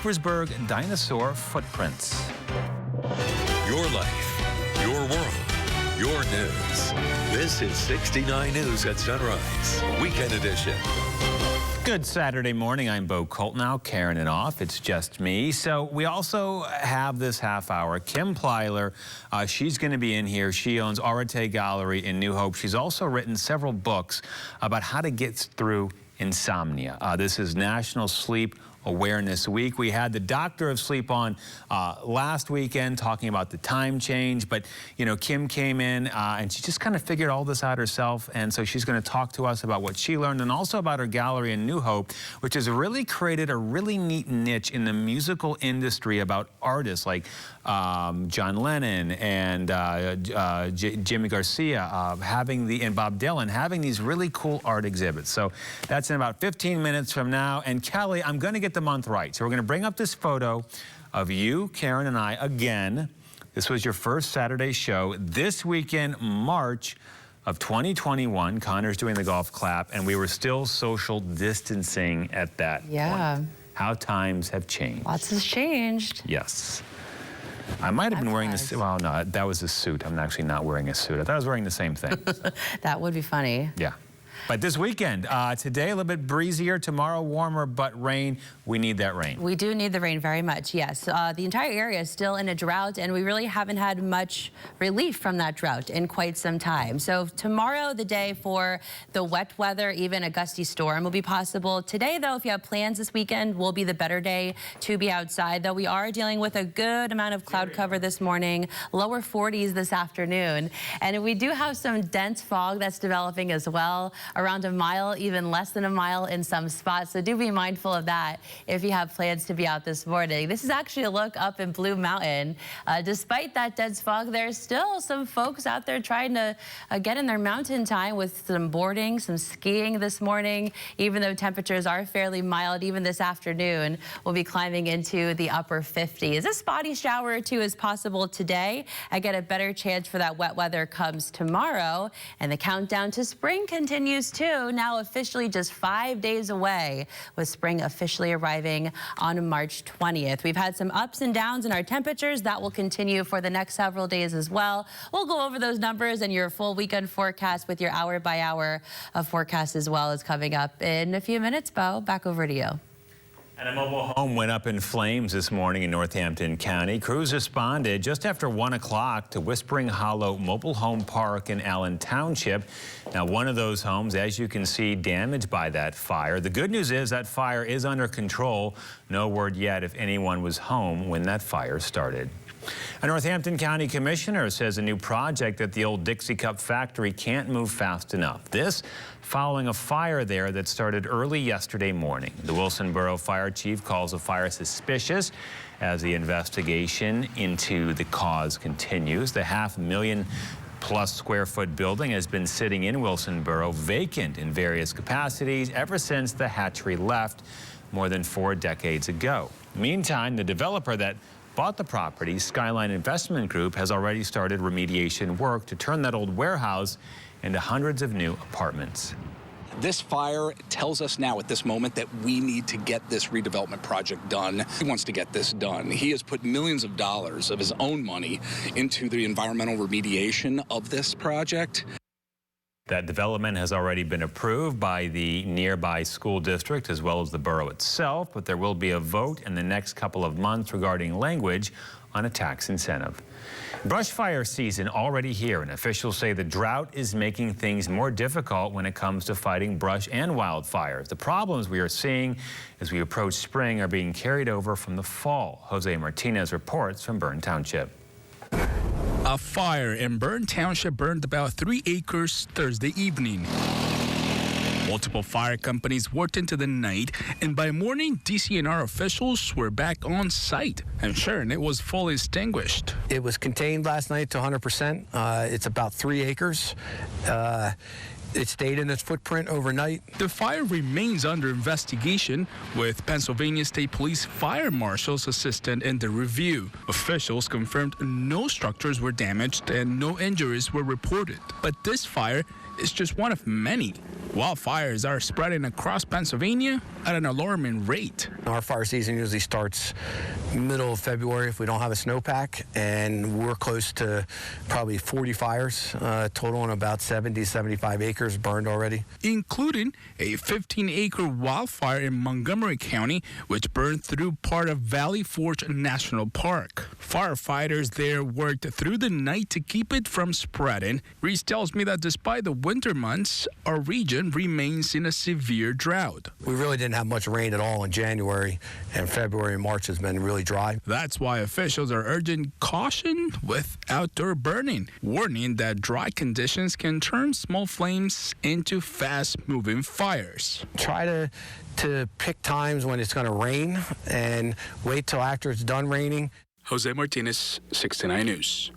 Petersburg Dinosaur footprints. Your life, your world, your news. This is 69 News at Sunrise, Weekend Edition. Good Saturday morning. I'm Bo Coltnow, Karen and off. It's just me. So we also have this half hour. Kim Plyler, she's going to be in here. She owns Arete Gallery in New Hope. She's also written several books about how to get through insomnia. This is National Sleep Awareness Week. We had the doctor of sleep on last weekend talking about the time change, but you know, Kim came in and she just kind of figured all this out herself, and so she's going to talk to us about what she learned and also about her gallery in New Hope, which has really created a really neat niche in the musical industry about artists like John Lennon and Jimmy Garcia and Bob Dylan having these really cool art exhibits. So that's in about 15 minutes from now. And Kelly, I'm going to get the month right. So we're going to bring up this photo of you, Karen, and I again. This was your first Saturday show this weekend, March of 2021. Connor's doing the golf clap, and we were still social distancing at that point. How times have changed. Lots has changed. Yes. I might have been wearing this. Well, no, that was a suit. I'm actually not wearing a suit. I thought I was wearing the same thing. That would be funny. Yeah. But this weekend, today a little bit breezier, tomorrow warmer, but rain. We need that rain. We do need the rain very much, yes. The entire area is still in a drought, and we really haven't had much relief from that drought in quite some time. So tomorrow, the day for the wet weather, even a gusty storm will be possible. Today, though, if you have plans this weekend, will be the better day to be outside, though we are dealing with a good amount of cloud cover this morning, lower 40s this afternoon. And we do have some dense fog that's developing as well, around a mile, even less than a mile in some spots. So do be mindful of that if you have plans to be out this morning. This is actually a look up in Blue Mountain. Despite that dense fog, there's still some folks out there trying to get in their mountain time with some boarding, some skiing this morning. Even though temperatures are fairly mild, even this afternoon, we'll be climbing into the upper 50s. A spotty shower or two is possible today. I get a better chance for that wet weather comes tomorrow, and the countdown to spring continues too, now officially just 5 days away, with spring officially arriving on March 20th. We've had some ups and downs in our temperatures. That will continue for the next several days as well. We'll go over those numbers and your full weekend forecast with your hour-by-hour forecast as well is coming up in a few minutes. Bo, back over to you. And a mobile home went up in flames this morning in Northampton County. Crews responded just after 1 o'clock to Whispering Hollow Mobile Home Park in Allen Township. Now, one of those homes, as you can see, damaged by that fire. The good news is that fire is under control. No word yet if anyone was home when that fire started. A Northampton County Commissioner says a new project at the old Dixie Cup factory can't move fast enough. This following a fire there that started early yesterday morning. The Wilsonboro Fire Chief calls the fire suspicious as the investigation into the cause continues. The $500,000+ square foot building has been sitting in Wilsonboro vacant in various capacities ever since the hatchery left more than 4 decades ago. Meantime, the developer that bought the property, Skyline Investment Group, has already started remediation work to turn that old warehouse into hundreds of new apartments. This fire tells us now at this moment that we need to get this redevelopment project done. He wants to get this done. He has put millions of dollars of his own money into the environmental remediation of this project. That development has already been approved by the nearby school district as well as the borough itself, but there will be a vote in the next couple of months regarding language on a tax incentive. Brush fire season already here, and officials say the drought is making things more difficult when it comes to fighting brush and wildfires. The problems we are seeing as we approach spring are being carried over from the fall. Jose Martinez reports from Bern Township. A fire in Bern Township burned about 3 acres Thursday evening. Multiple fire companies worked into the night, and by morning, DCNR officials were back on site, ensuring it was fully extinguished. It was contained last night to 100%. It's about 3 acres. It stayed in its footprint overnight. The fire remains under investigation, with Pennsylvania State Police Fire Marshal's assistant in the review. Officials confirmed no structures were damaged and no injuries were reported. But this fire is just one of many Wildfires are spreading across Pennsylvania at an alarming rate. Our fire season usually starts middle of February if we don't have a snowpack, and we're close to probably 40 fires total on about 70, 75 acres burned already. Including a 15-acre wildfire in Montgomery County, which burned through part of Valley Forge National Park. Firefighters there worked through the night to keep it from spreading. Reese tells me that despite the winter months, our region remains in a severe drought. We really didn't have much rain at all in January, and February and March has been really dry. That's why officials are urging caution with outdoor burning, warning that dry conditions can turn small flames into fast-moving fires. Try to pick times when it's going to rain and wait till after it's done raining. Jose Martinez, 69 News.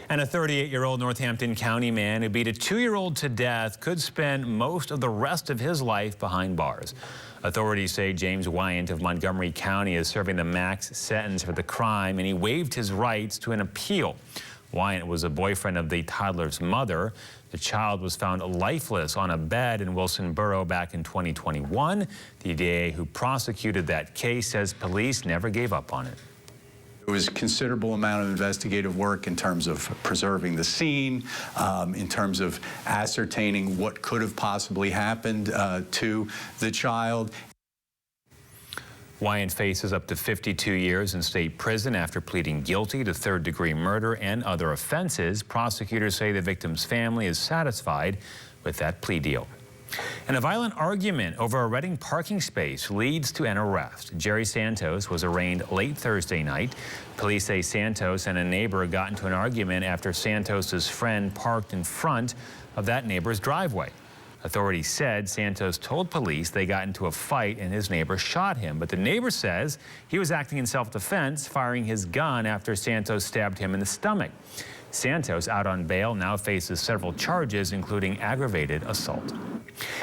And a 38-year-old Northampton County man who beat a 2-year-old to death could spend most of the rest of his life behind bars. Authorities say James Wyant of Montgomery County is serving the max sentence for the crime, and he waived his rights to an appeal. Wyant was a boyfriend of the toddler's mother. The child was found lifeless on a bed in Wilson Borough back in 2021. The DA who prosecuted that case says police never gave up on it. There was a considerable amount of investigative work in terms of preserving the scene, in terms of ascertaining what could have possibly happened to the child. Wyant faces up to 52 years in state prison after pleading guilty to third-degree murder and other offenses. Prosecutors say the victim's family is satisfied with that plea deal. And a violent argument over a Reading parking space leads to an arrest. Jerry Santos was arraigned late Thursday night. Police say Santos and a neighbor got into an argument after Santos's friend parked in front of that neighbor's driveway. Authorities said Santos told police they got into a fight and his neighbor shot him, but the neighbor says he was acting in self-defense, firing his gun after Santos stabbed him in the stomach. Santos, out on bail, now faces several charges, including aggravated assault.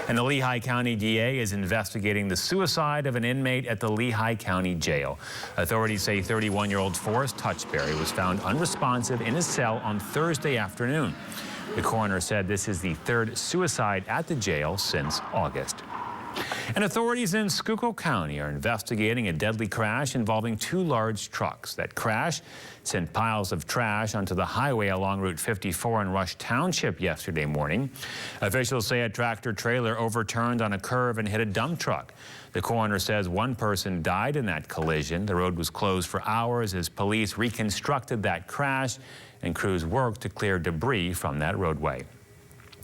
And the Lehigh County DA is investigating the suicide of an inmate at the Lehigh County Jail. Authorities say 31-year-old Forrest Touchberry was found unresponsive in his cell on Thursday afternoon. The coroner said this is the third suicide at the jail since August. And authorities in Schuylkill County are investigating a deadly crash involving 2 large trucks. That crash sent piles of trash onto the highway along Route 54 in Rush Township yesterday morning. Officials say a tractor-trailer overturned on a curve and hit a dump truck. The coroner says 1 person died in that collision. The road was closed for hours as police reconstructed that crash and crews worked to clear debris from that roadway.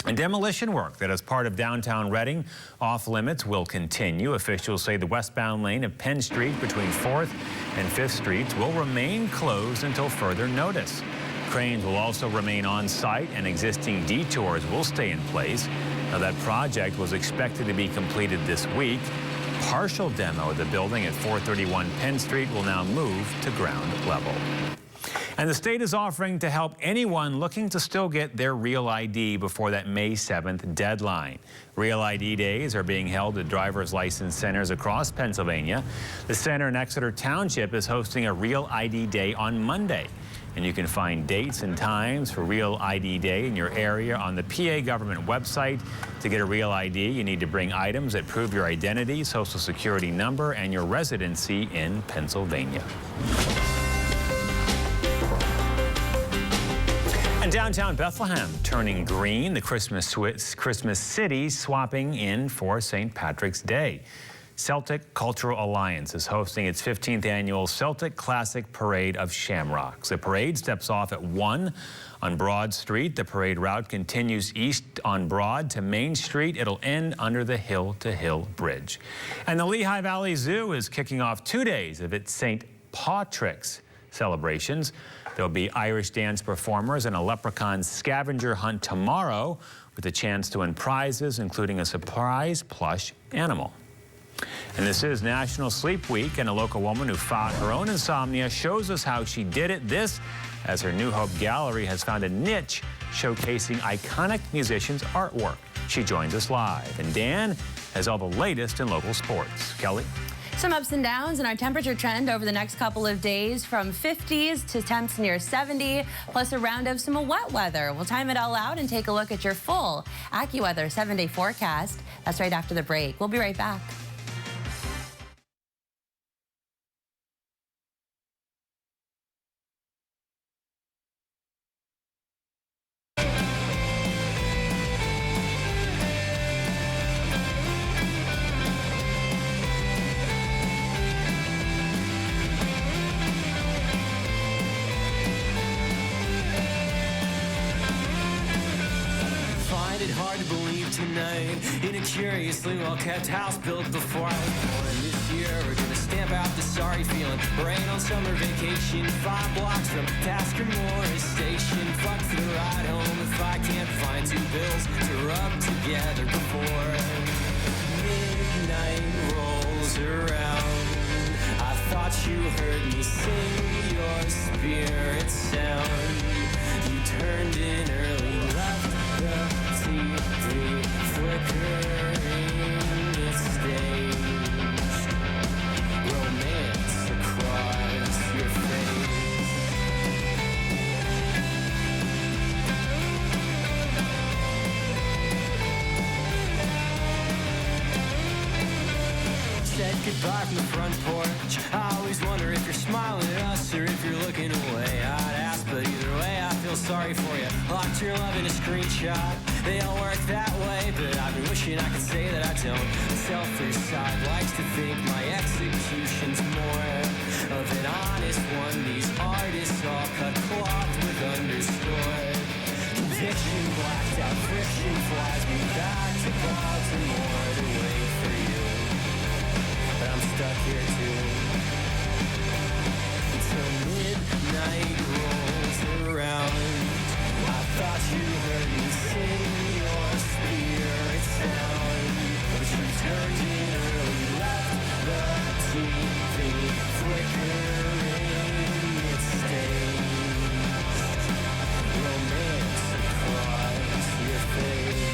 And demolition work that is part of downtown Reading off limits will continue. Officials say the westbound lane of Penn Street between 4th and 5th Streets will remain closed until further notice. Cranes will also remain on site and existing detours will stay in place. Now, that project was expected to be completed this week. Partial demo of the building at 431 Penn Street will now move to ground level. And the state is offering to help anyone looking to still get their Real ID before that May 7th deadline. Real ID days are being held at driver's license centers across Pennsylvania. The center in Exeter Township is hosting a Real ID Day on Monday. And you can find dates and times for Real ID Day in your area on the PA government website. To get a Real ID, you need to bring items that prove your identity, social security number, and your residency in Pennsylvania. And downtown Bethlehem turning green, the Christmas city swapping in for St. Patrick's Day. Celtic Cultural Alliance is hosting its 15th annual Celtic Classic Parade of Shamrocks. The parade steps off at 1 on Broad Street. The parade route continues east on Broad to Main Street. It'll end under the Hill to Hill Bridge. And the Lehigh Valley Zoo is kicking off 2 days of its St. Patrick's celebrations. There'll be Irish dance performers and a leprechaun scavenger hunt tomorrow with a chance to win prizes, including a surprise plush animal. And this is National Sleep Week, and a local woman who fought her own insomnia shows us how she did it. This, as her New Hope Gallery has found a niche showcasing iconic musicians' artwork. She joins us live, and Dan has all the latest in local sports. Kelly? Some ups and downs in our temperature trend over the next couple of days, from 50s to temps near 70, plus a round of some wet weather. We'll time it all out and take a look at your full AccuWeather 7-day forecast. That's right after the break. We'll be right back. Hard to believe tonight in a curiously well-kept house built before I was born. This year we're gonna stamp out the sorry feeling. Rain on summer vacation, 5 blocks from Tasker Morris Station. Fuck for the ride home if I can't find 2 bills to rub together before midnight rolls around. I thought you heard me sing your spirit sound. You turned in early, left the TV flickering, it staged romance across your face. Said goodbye from the front porch. I always wonder if you're smiling at us or if you're looking away. I'd ask, but either way I feel sorry for you. Locked your love in a screenshot. They don't work that way, but I've been wishing I could say that I don't. The selfish side likes to think my execution's more of an honest one. These artists all cut cloth with underscore. Conviction blacked out, friction flies me back to Baltimore to wait for you. But I'm stuck here too. Until midnight rolls around. I thought you heard me sing your spirit sound, but you turned in early, left the TV flickering, it staged romance across your face.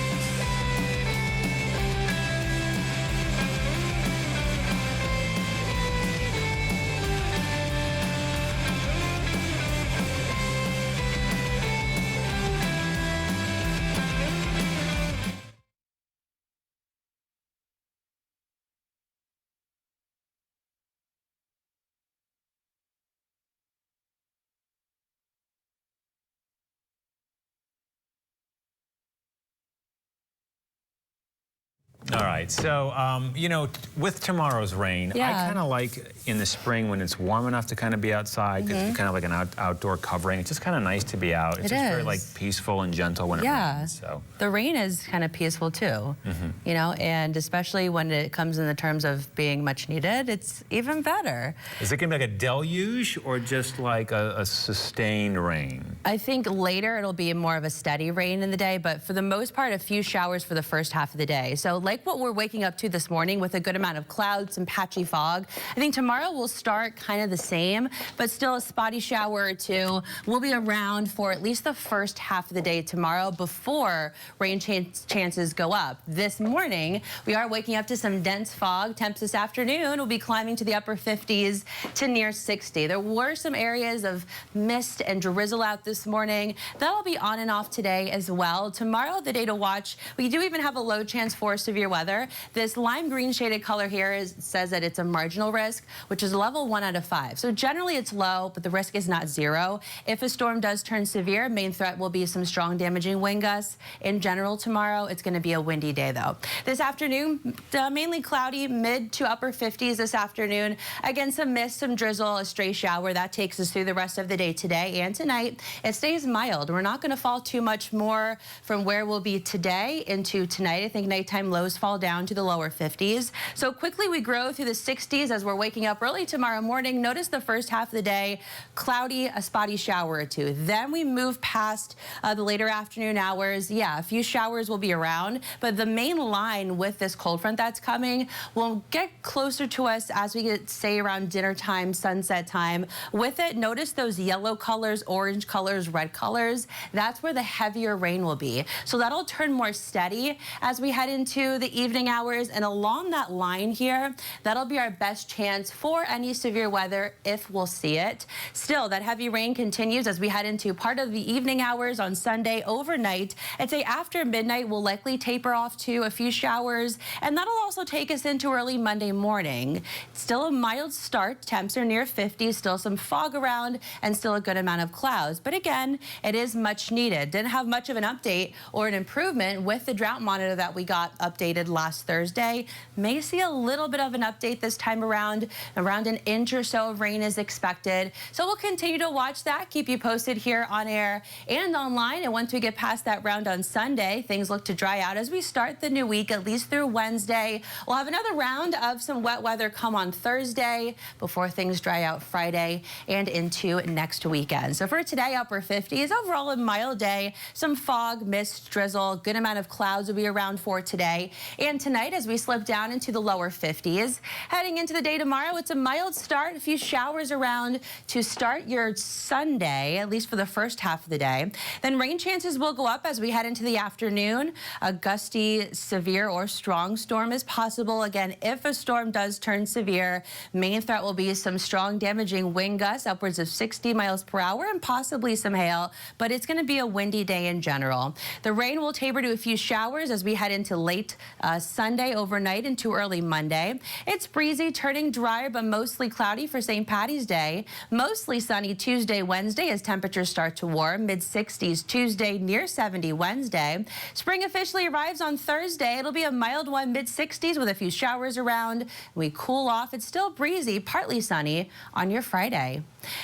All right, so, you know, with tomorrow's rain, I kind of like in the spring when it's warm enough to kind of be outside, because it's kind of like an outdoor covering. It's just kind of nice to be out. It's just very, like, peaceful and gentle when it rains. So. The rain is kind of peaceful, too, you know, and especially when it comes in the terms of being much needed, it's even better. Is it going to be like a deluge or just like a sustained rain? I think later it'll be more of a steady rain in the day, but for the most part, a few showers for the first half of the day. So like what we're waking up to this morning with a good amount of clouds, some patchy fog, I think tomorrow will start kind of the same, but still a spotty shower or two will be around for at least the first half of the day tomorrow before rain chances go up. This morning, we are waking up to some dense fog. Temps this afternoon will be climbing to the upper 50s to near 60. There were some areas of mist and drizzle out this morning. That'll be on and off today as well. Tomorrow, the day to watch, we do even have a low chance for severe weather. This lime green shaded color here says that it's a marginal risk, which is level 1 out of 5. So generally it's low, but the risk is not 0. If a storm does turn severe, main threat will be some strong damaging wind gusts. In general tomorrow, it's going to be a windy day though. This afternoon, mainly cloudy, mid to upper 50s this afternoon. Again, some mist, some drizzle, a stray shower. That takes us through the rest of the day today and tonight. It stays mild. We're not going to fall too much more from where we'll be today into tonight. I think nighttime lows fall down to the lower 50s. So quickly we grow through the 60s as we're waking up early tomorrow morning. Notice the first half of the day, cloudy, a spotty shower or two. Then we move past the later afternoon hours. Yeah, a few showers will be around, but the main line with this cold front that's coming will get closer to us as we get, say, around dinner time, sunset time. With it, notice those yellow colors, orange colors, red colors. That's where the heavier rain will be. So that'll turn more steady as we head into the evening hours, and along that line here, that'll be our best chance for any severe weather if we'll see it. Still, that heavy rain continues as we head into part of the evening hours on Sunday overnight. I'd say after midnight, we'll likely taper off to a few showers, and that'll also take us into early Monday morning. Still a mild start. Temps are near 50, still some fog around, and still a good amount of clouds. But again, it is much needed. Didn't have much of an update or an improvement with the drought monitor that we got updated last Thursday. May see a little bit of an update this time around. Around an inch or so of rain is expected. So we'll continue to watch that, keep you posted here on air and online. And once we get past that round on Sunday, things look to dry out as we start the new week, at least through Wednesday. We'll have another round of some wet weather come on Thursday before things dry out Friday and into next weekend. So for today, upper 50s, overall a mild day, some fog, mist, drizzle, good amount of clouds will be around for today. And tonight, as we slip down into the lower 50s, heading into the day tomorrow, it's a mild start, a few showers around to start your Sunday, at least for the first half of the day. Then rain chances will go up as we head into the afternoon. A gusty, severe, or strong storm is possible. Again, if a storm does turn severe, main threat will be some strong, damaging wind gusts, upwards of 60 miles per hour, and possibly some hail, but it's going to be a windy day in general. The rain will taper to a few showers as we head into late Sunday overnight into early Monday. It's breezy, turning drier, but mostly cloudy for St. Patty's Day. Mostly sunny Tuesday, Wednesday as temperatures start to warm. Mid-60s Tuesday, near 70 Wednesday. Spring officially arrives on Thursday. It'll be a mild one, mid-60s with a few showers around. We cool off. It's still breezy, partly sunny on your Friday.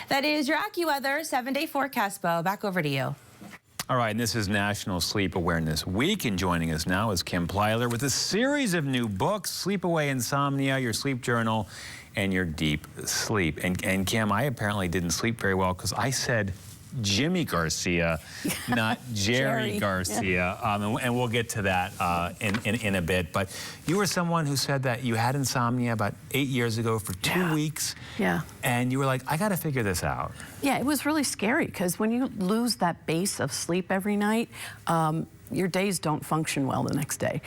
That is your AccuWeather 7-day forecast, Bo. Back over to you. All right, and this is National Sleep Awareness Week, and joining us now is Kim Plyler with a series of new books, Sleep Away Insomnia, your sleep journal, and your deep sleep. And Kim, I apparently didn't sleep very well because I said Jimmy Garcia, not Jerry Garcia. And we'll get to that in a bit. But you were someone who said that you had insomnia about 8 years ago for 2 weeks. Yeah. And you were like, I got to figure this out. Yeah, it was really scary because when you lose that base of sleep every night, your days don't function well the next day.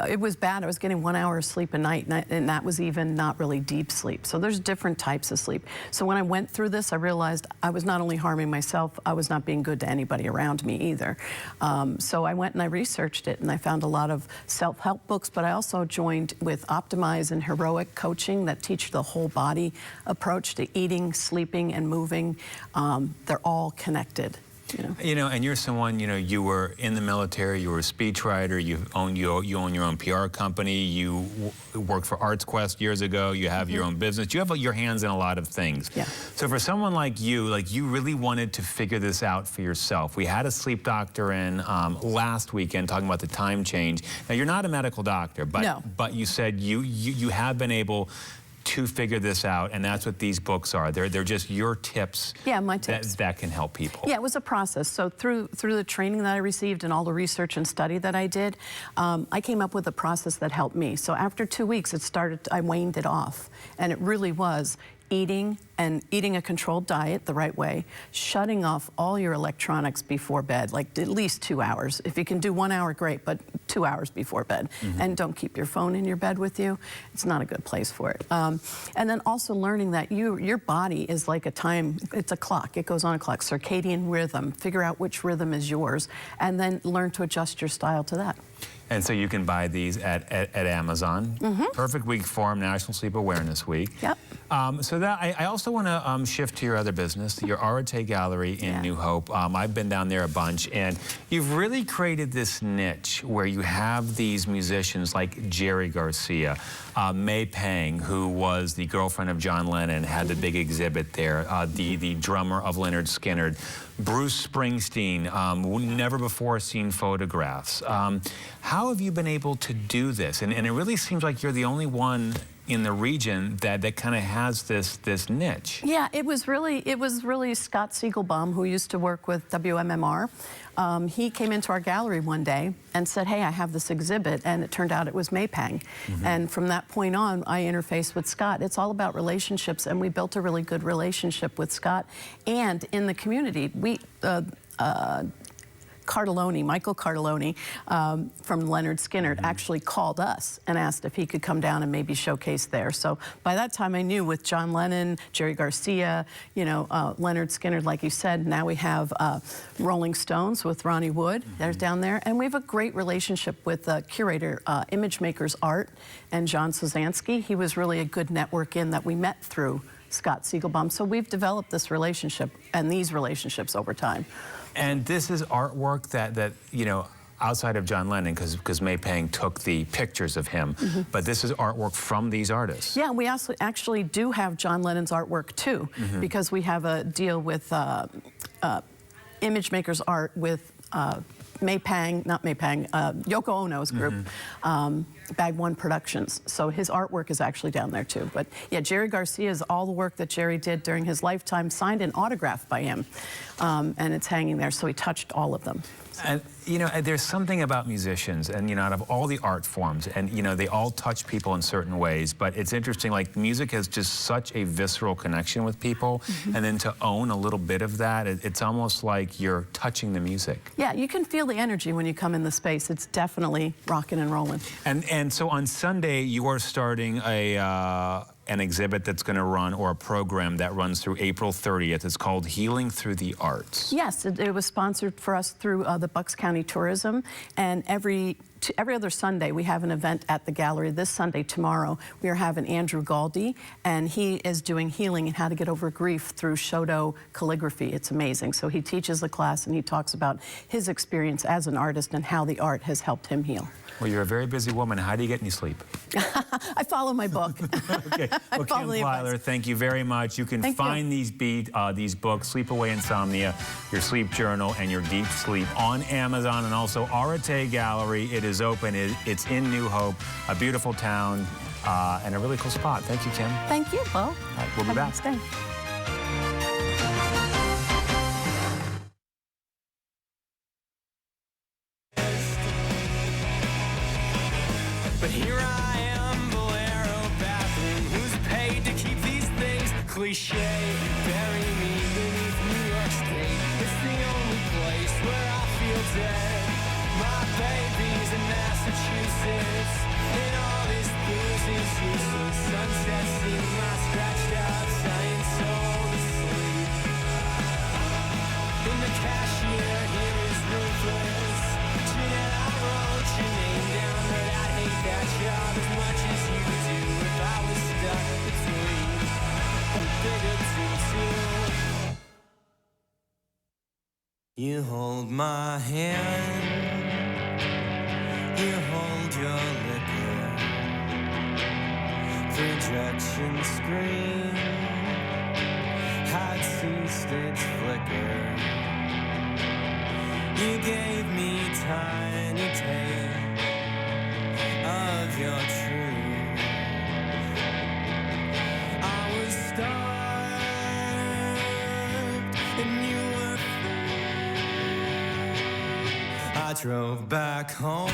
It was bad. I was getting 1 hour of sleep a night, and that was even not really deep sleep. So there's different types of sleep. So when I went through this, I realized I was not only harming myself, I was not being good to anybody around me either. So I went and I researched it, and I found a lot of self-help books, but I also joined with Optimize and Heroic Coaching that teach the whole body approach to eating, sleeping, and moving. They're all connected. You know, and you're someone, you were in the military, you were a speechwriter, you own your own PR company, you worked for ArtsQuest years ago, you have your own business, you have your hands in a lot of things. Yeah. So for someone like you really wanted to figure this out for yourself. We had a sleep doctor in last weekend talking about the time change. Now, you're not a medical doctor, but, no. But you said you have been able to figure this out, and that's what these books are. They're just your tips. Yeah, my tips. That can help people. Yeah, it was a process. So through the training that I received and all the research and study that I did, I came up with a process that helped me. So after 2 weeks, I waned it off, and it really was eating a controlled diet the right way, shutting off all your electronics before bed, like at least 2 hours. If you can do 1 hour, great, but 2 hours before bed. And don't keep your phone in your bed with you. It's not a good place for it. And then also learning that your body is like it's a clock. It goes on a clock, circadian rhythm. Figure out which rhythm is yours, and then learn to adjust your style to that. And so you can buy these at Amazon. Perfect week for them, National Sleep Awareness Week. Yep. So that I also want to shift to your other business, your Arate Gallery in New Hope. I've been down there a bunch, and you've really created this niche where you have these musicians like Jerry Garcia, May Pang, who was the girlfriend of John Lennon, had the big exhibit there, the drummer of Lynyrd Skynyrd, Bruce Springsteen, never before seen photographs. How have you been able to do this? And it really seems like you're the only one in the region that kind of has this niche. Yeah, it was really Scott Siegelbaum, who used to work with WMMR. He came into our gallery one day and said, hey, I have this exhibit, and it turned out it was May Pang. And from that point on, I interfaced with Scott. It's all about relationships, and we built a really good relationship with Scott. And in the community, Michael Cardelloni from Leonard Skinner actually called us and asked if he could come down and maybe showcase there. So by that time I knew with John Lennon, Jerry Garcia, you know, Leonard Skinner, like you said, now we have Rolling Stones with Ronnie Wood, there's down there, and we have a great relationship with curator Image Makers Art and John Sozansky. He was really a good network in that we met through Scott Siegelbaum. So we've developed this relationship and these relationships over time. And this is artwork that you know, outside of John Lennon, because May Pang took the pictures of him, but this is artwork from these artists. Yeah, we also actually do have John Lennon's artwork too, because we have a deal with Image Makers Art with Yoko Ono's group, Bag One Productions. So his artwork is actually down there too. But yeah, Jerry Garcia's all the work that Jerry did during his lifetime, signed and autographed by him, and it's hanging there. So he touched all of them. And you know, there's something about musicians, and you know, out of all the art forms, and you know, they all touch people in certain ways. But it's interesting, like music has just such a visceral connection with people, and then to own a little bit of that, it's almost like you're touching the music. Yeah, you can feel the energy when you come in the space. It's definitely rocking and rolling. And so on Sunday, you are starting an exhibit that's going to run, or a program that runs through April 30th. It's called Healing Through the Arts. Yes, it was sponsored for us through the Bucks County Tourism, and every other Sunday we have an event at the gallery. This Sunday, tomorrow, we are having Andrew Galdi, and he is doing healing and how to get over grief through Shodo calligraphy. It's amazing. So he teaches the class and he talks about his experience as an artist and how the art has helped him heal. Well, you're a very busy woman. How do you get any sleep? I follow my book. Okay. Well, Kim Plyler, thank you very much. You can find these books, Sleep Away Insomnia, Your Sleep Journal, and Your Deep Sleep on Amazon, and also Arate Gallery. It is open. It's in New Hope, a beautiful town, and a really cool spot. Thank you, Kim. Thank you, Bo. All right, we'll be back. Have a nice day. But here I am, Bolero bathroom. Who's paid to keep these things cliche? Bury me beneath New York State. It's the only place where I feel dead. My baby's in Massachusetts, and all this booze is useless. Sunset scene, my scratched out giant soul asleep. And the cashier here is ruthless. Jeanette, I wrote your name down, but I'd hate that job as much as you do if I was stuck between a bigger tutu. You hold my hand, you hold your liquor, projection screen had ceased its flicker. You gave me tiny taste of your truth. I was starved and you were free. I drove back home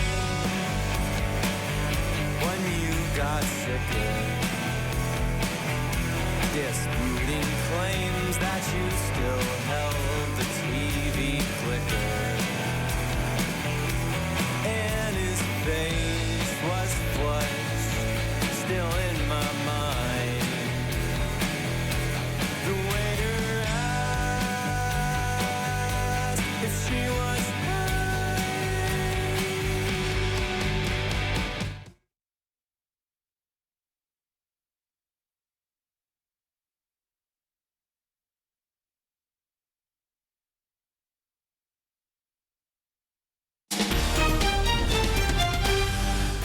when you got sicker, disputing claims that you still held the TV clicker. And his face was flushed, still in my mind. The waiter asked if she was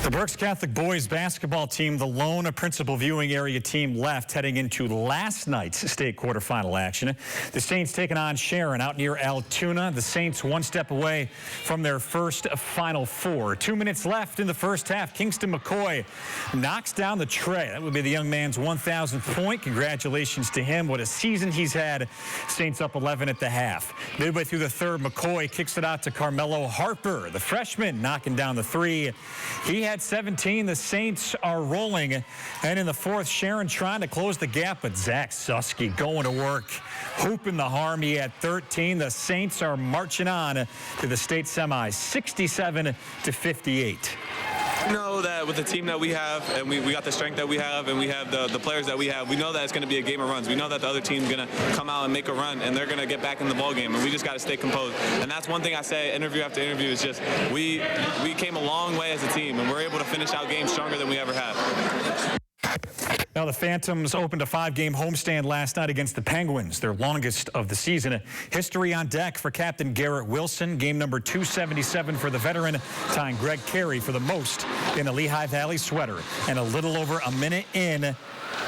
The Berks Catholic boys basketball team, the lone principal viewing area team left heading into last night's state quarterfinal action. The Saints taking on Sharon out near Altoona. The Saints one step away from their first Final Four. 2 minutes left in the first half. Kingston McCoy knocks down the tray. That would be the young man's 1,000th point. Congratulations to him. What a season he's had. Saints up 11 at the half. Midway through the third, McCoy kicks it out to Carmelo Harper, the freshman, knocking down the three. He had at 17. The Saints are rolling. And in the fourth, Sharon trying to close the gap, but Zach Susky going to work. Hooping the Harmony at 13. The Saints are marching on to the state semis, 67-58. We know that with the team that we have, and we got the strength that we have, and we have the players that we have, we know that it's going to be a game of runs. We know that the other team's going to come out and make a run, and they're going to get back in the ball game, and we just got to stay composed. And that's one thing I say interview after interview is just we came a long way as a team, and we're able to finish out games stronger than we ever have. Now, the Phantoms opened a 5-game homestand last night against the Penguins, their longest of the season. History on deck for Captain Garrett Wilson. Game number 277 for the veteran, tying Greg Carey for the most in a Lehigh Valley sweater. And a little over a minute in,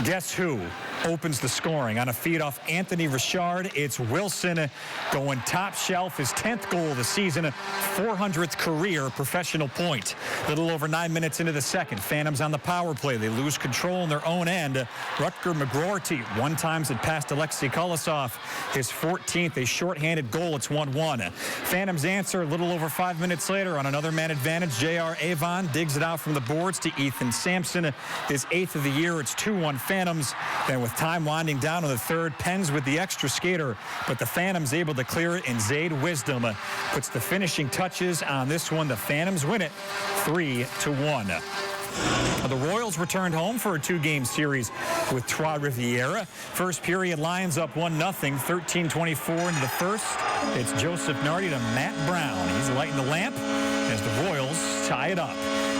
guess who opens the scoring on a feed off Anthony Richard? It's Wilson going top shelf, his 10th goal of the season, 400th career professional point. Little over 9 minutes into the second, Phantoms on the power play. They lose control in their own end. Rutger McGroarty one times it past Alexei Kolosov, his 14th, a shorthanded goal. It's 1-1. Phantoms answer a little over 5 minutes later on another man advantage. J.R. Avon digs it out from the boards to Ethan Sampson, his 8th of the year. It's 2-1 Phantoms. Then with time winding down on the third, Pens with the extra skater, but the Phantoms able to clear it, and Zayd Wisdom puts the finishing touches on this one. The Phantoms win it 3-1. The Royals returned home for a 2-game series with Trois-Rivières. First period, Lions up 1-0, 13:24 into the first. It's Joseph Nardi to Matt Brown. He's lighting the lamp as the Royals tie it up.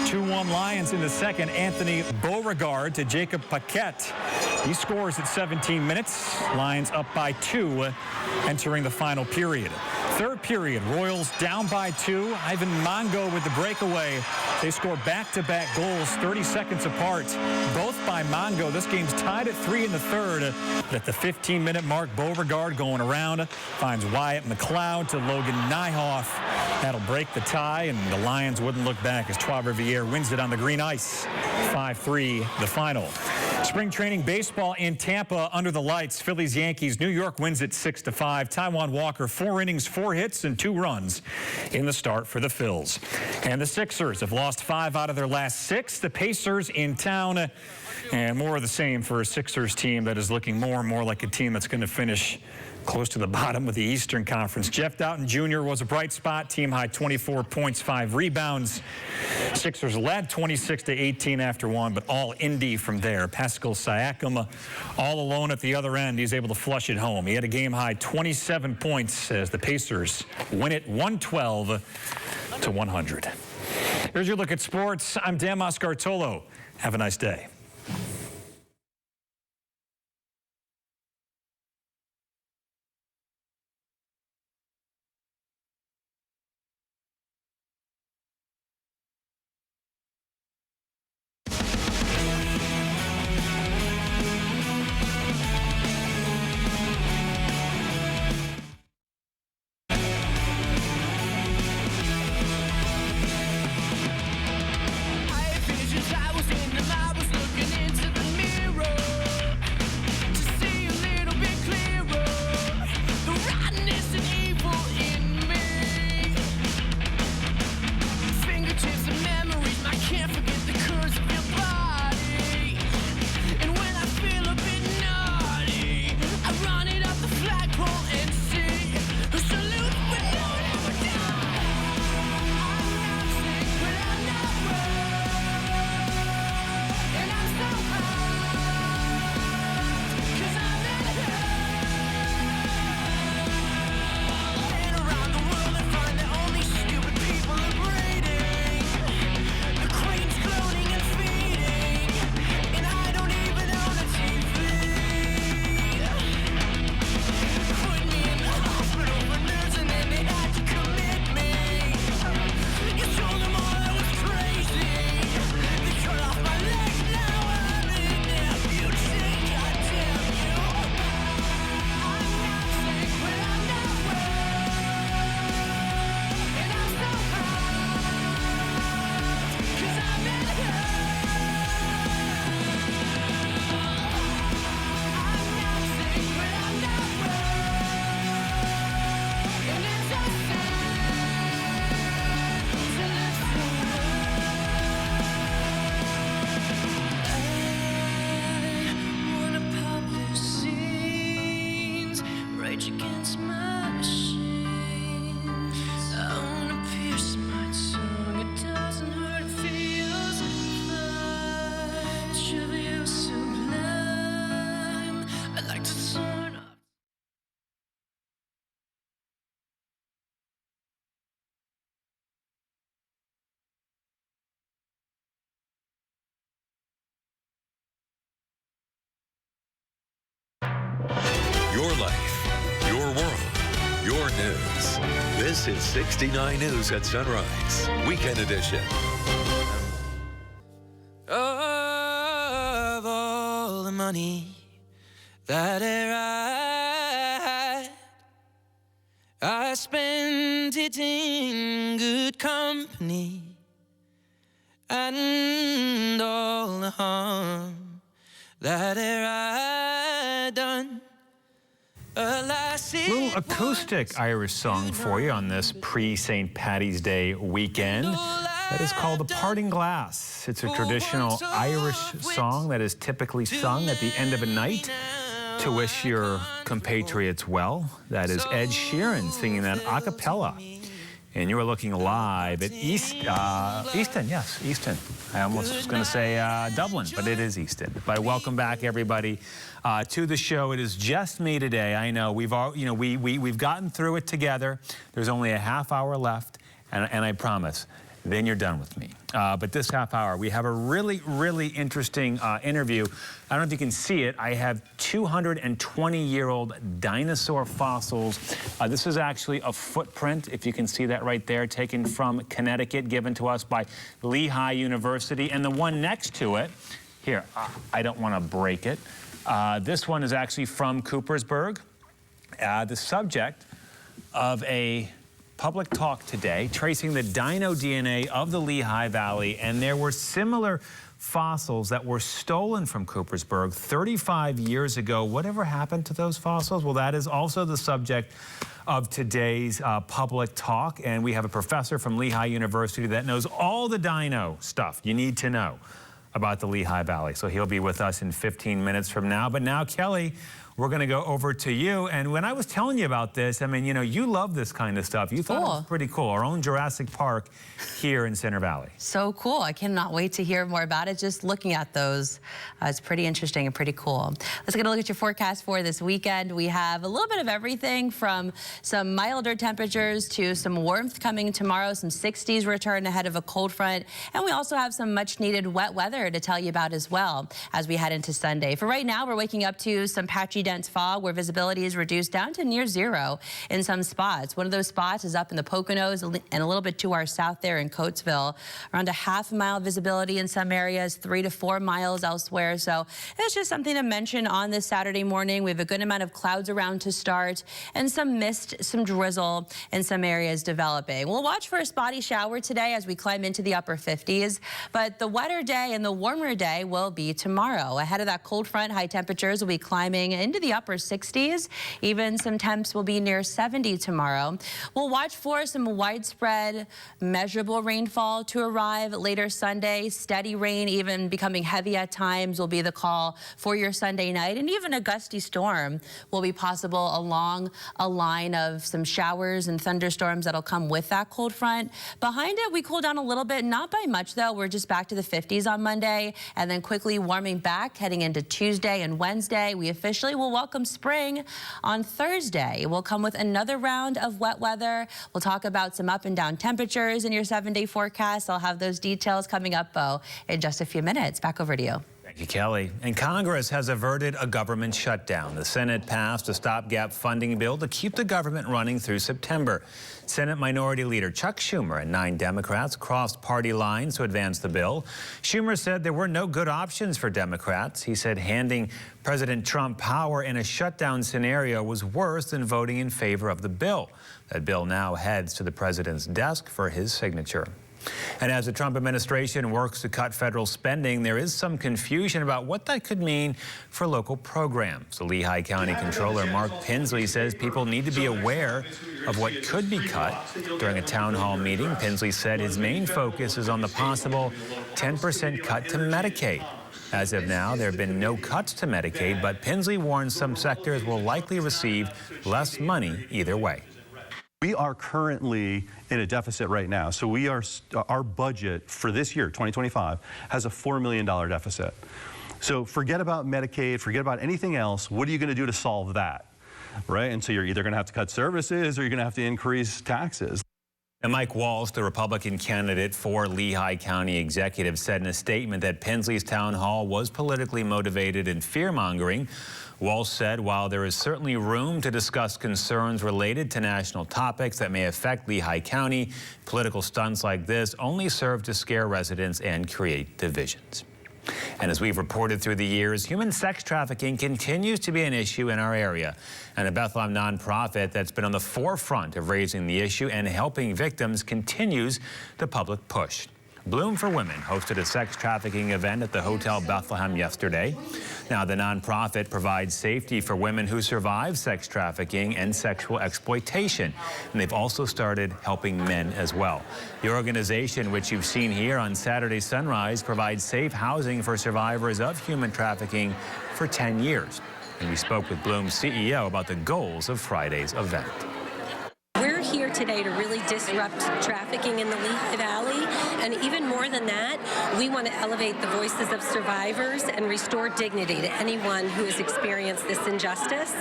2-1 Lions in the second. Anthony Beauregard to Jacob Paquette. He scores at 17 minutes. Lions up by 2 entering the final period. Third period, Royals down by 2. Ivan Mongo with the breakaway. They score back-to-back goals 30 seconds apart, both by Mongo. This game's tied at 3 in the third. But at the 15-minute mark, Beauregard going around finds Wyatt McLeod to Logan Nyhoff. That'll break the tie, and the Lions wouldn't look back as Trois-Rivières wins it on the green ice. 5-3 the final. Spring training baseball in Tampa under the lights. Phillies-Yankees. New York wins it 6-5. Taijuan Walker, 4 innings, 4 hits, and 2 runs in the start for the Phils. And the Sixers have lost 5 out of their last 6. The Pacers in town, and more of the same for a Sixers team that is looking more and more like a team that's going to finish close to the bottom of the Eastern Conference. Jeff Doughton Jr. was a bright spot. Team high 24 points, 5 rebounds. Sixers led 26-18 after 1, but all Indy from there. Pascal Siakam all alone at the other end. He's able to flush it home. He had a game high 27 points as the Pacers win it 112-100. Here's your look at sports. I'm Dan Moscartolo. Have a nice day. I was in the rage against my machine. I wanna pierce my tongue. It doesn't hurt, it feels fine. Trivial, sublime. I'd like to turn up. Your life, your world, your news. This is 69 News at Sunrise, Weekend Edition. Of all the money that I spent it in good company, and all the harm that I done. Little acoustic Irish song for you on this pre-St. Paddy's Day weekend. That is called The Parting Glass. It's a traditional Irish song that is typically sung at the end of a night to wish your compatriots well. That is Ed Sheeran singing that a cappella. And you are looking live at Easton. Yes, Easton. I almost was going to say Dublin, but it is Easton. But welcome back, everybody, to the show. It is just me today. I know we've all, we've gotten through it together. There's only a half hour left, and I promise, then you're done with me. But this half hour, we have a really, really interesting interview. I don't know if you can see it. I have 220-year-old dinosaur fossils. This is actually a footprint, if you can see that right there, taken from Connecticut, given to us by Lehigh University. And the one next to it, here, I don't want to break it. This one is actually from Coopersburg. The subject of a public talk today, tracing the dino DNA of the Lehigh Valley, and there were similar fossils that were stolen from Coopersburg 35 years ago. Whatever happened to those fossils? Well, that is also the subject of today's public talk, and we have a professor from Lehigh University that knows all the dino stuff you need to know about the Lehigh Valley. So he'll be with us in 15 minutes from now. But now, Kelly, we're going to go over to you. And when I was telling you about this, I mean, you love this kind of stuff. You thought it was pretty cool. Our own Jurassic Park here in Center Valley. So cool. I cannot wait to hear more about it. Just looking at those, it's pretty interesting and pretty cool. Let's get a look at your forecast for this weekend. We have a little bit of everything from some milder temperatures to some warmth coming tomorrow, some 60s return ahead of a cold front. And we also have some much needed wet weather to tell you about as well as we head into Sunday. For right now, we're waking up to some patchy dense fog where visibility is reduced down to near zero in some spots. One of those spots is up in the Poconos and a little bit to our south there in Coatesville. Around a half mile visibility in some areas, 3 to 4 miles elsewhere. So it's just something to mention on this Saturday morning. We have a good amount of clouds around to start and some mist, some drizzle in some areas developing. We'll watch for a spotty shower today as we climb into the upper 50s, but the wetter day and the warmer day will be tomorrow. Ahead of that cold front, high temperatures will be climbing into the upper 60s. Even some temps will be near 70 tomorrow. We'll watch for some widespread measurable rainfall to arrive later Sunday. Steady rain, even becoming heavy at times, will be the call for your Sunday night. And even a gusty storm will be possible along a line of some showers and thunderstorms that'll come with that cold front. Behind it, we cool down a little bit, not by much though. We're just back to the 50s on Monday and then quickly warming back heading into Tuesday and Wednesday. We officially will welcome spring on Thursday. We'll come with another round of wet weather. We'll talk about some up and down temperatures in your 7-day forecast. I'll have those details coming up, Bo, in just a few minutes. Back over to you. Thank you, Kelly. And Congress has averted a government shutdown. The Senate passed a stopgap funding bill to keep the government running through September. Senate Minority Leader Chuck Schumer and 9 Democrats crossed party lines to advance the bill. Schumer said there were no good options for Democrats. He said handing President Trump power in a shutdown scenario was worse than voting in favor of the bill. That bill now heads to the president's desk for his signature. And as the Trump administration works to cut federal spending, there is some confusion about what that could mean for local programs. The Lehigh County Controller Mark Pinsley says people need to be aware of what could be cut. During a town hall meeting, Pinsley said his main focus is on the possible 10% cut to Medicaid. As of now, there have been no cuts to Medicaid, but Pinsley warns some sectors will likely receive less money either way. We are currently in a deficit right now. So our budget for this year, 2025, has a $4 million deficit. So forget about Medicaid, forget about anything else. What are you going to do to solve that? Right? And so you're either going to have to cut services or you're going to have to increase taxes. And Mike Walsh, the Republican candidate for Lehigh County Executive, said in a statement that Pinsley's town hall was politically motivated and fear-mongering. Walsh said while there is certainly room to discuss concerns related to national topics that may affect Lehigh County, political stunts like this only serve to scare residents and create divisions. And as we've reported through the years, human sex trafficking continues to be an issue in our area. And a Bethlehem nonprofit that's been on the forefront of raising the issue and helping victims continues the public push. Bloom for Women hosted a sex trafficking event at the Hotel Bethlehem yesterday. Now, the nonprofit provides safety for women who survive sex trafficking and sexual exploitation. And they've also started helping men as well. The organization, which you've seen here on Saturday Sunrise, provides safe housing for survivors of human trafficking for 10 years. And we spoke with Bloom's CEO about the goals of Friday's event. We're here today to really disrupt trafficking in the Lehigh Valley, and even more than that, we want to elevate the voices of survivors and restore dignity to anyone who has experienced this injustice.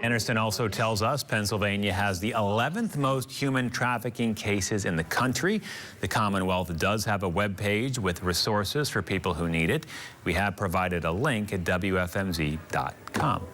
Anderson also tells us Pennsylvania has the 11th most human trafficking cases in the country. The Commonwealth does have a web page with resources for people who need it. We have provided a link at WFMZ.com.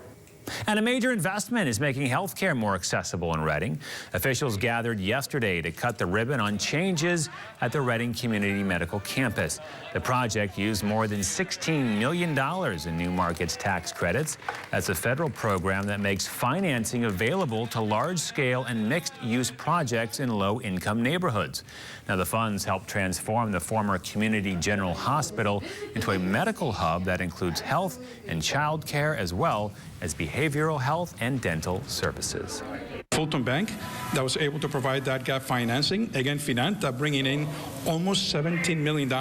And a major investment is making health care more accessible in Reading. Officials gathered yesterday to cut the ribbon on changes at the Reading Community Medical Campus. The project used more than $16 million in New Markets tax credits. That's a federal program that makes financing available to large-scale and mixed-use projects in low-income neighborhoods. Now, the funds help transform the former Community General Hospital into a medical hub that includes health and child care as well as behavioral health and dental services. Fulton Bank that was able to provide that gap financing, again, Finanta bringing in almost $17 million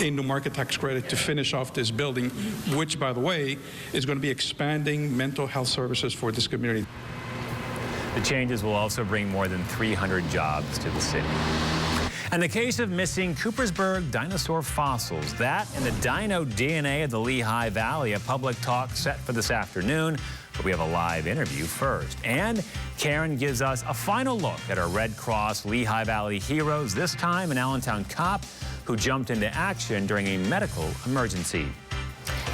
in New Market tax credit to finish off this building, which, by the way, is going to be expanding mental health services for this community. The changes will also bring more than 300 jobs to the city. And the case of missing Coopersburg dinosaur fossils, that and the dino DNA of the Lehigh Valley, a public talk set for this afternoon. But we have a live interview first. And Karen gives us a final look at our Red Cross Lehigh Valley heroes, this time an Allentown cop who jumped into action during a medical emergency.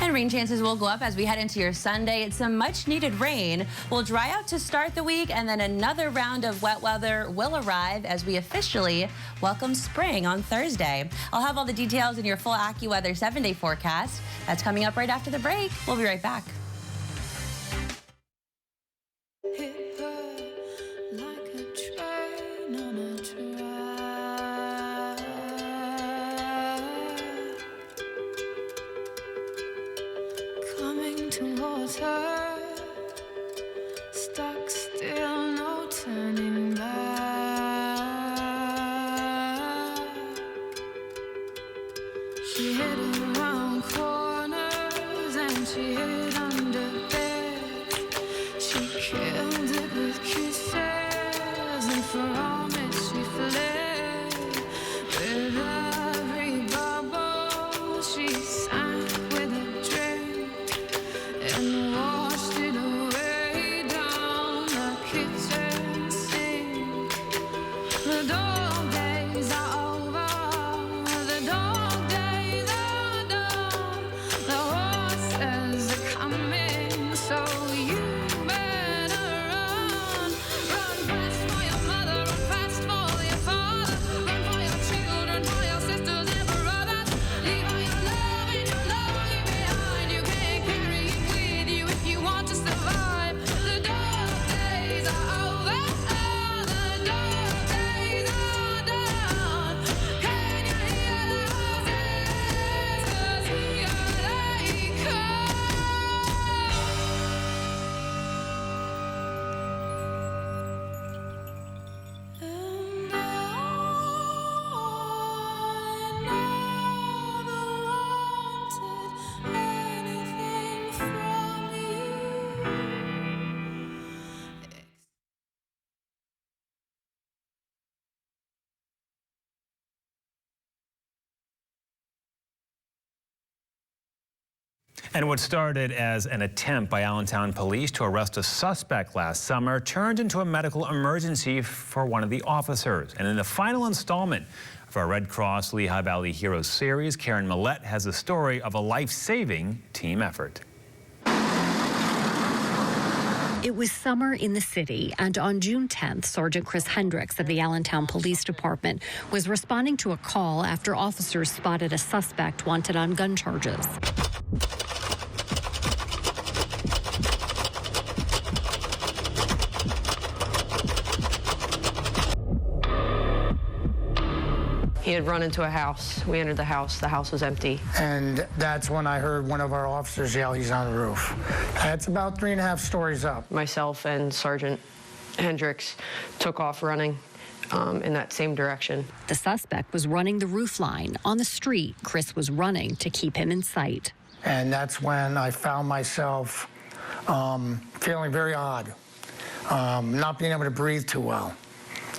And rain chances will go up as we head into your Sunday. Some much needed rain will dry out to start the week, and then another round of wet weather will arrive as we officially welcome spring on Thursday. I'll have all the details in your full AccuWeather 7-day forecast. That's coming up right after the break. We'll be right back. Towards her, stuck still, no turning back. She hid around corners and she hid under bed. She killed it with kisses, and from it she fled. With every bubble she sank with a drink and washed it away down the kitchen sink. The dog days are over, the dog days are done. The horses are coming, so you better run. Run fast for your mother, run And what started as an attempt by Allentown police to arrest a suspect last summer turned into a medical emergency for one of the officers. And in the final installment of our Red Cross Lehigh Valley Heroes series, Karen Millette has a story of a life-saving team effort. It was summer in the city, and on June 10th, Sergeant Chris Hendricks of the Allentown Police Department was responding to a call after officers spotted a suspect wanted on gun charges. He had run into a house. We entered the house. The house was empty. And that's when I heard one of our officers yell, "He's on the roof." That's about 3.5 stories up. Myself and Sergeant Hendricks took off running in that same direction. The suspect was running the roof line. On the street, Chris was running to keep him in sight. And that's when I found myself feeling very odd, not being able to breathe too well.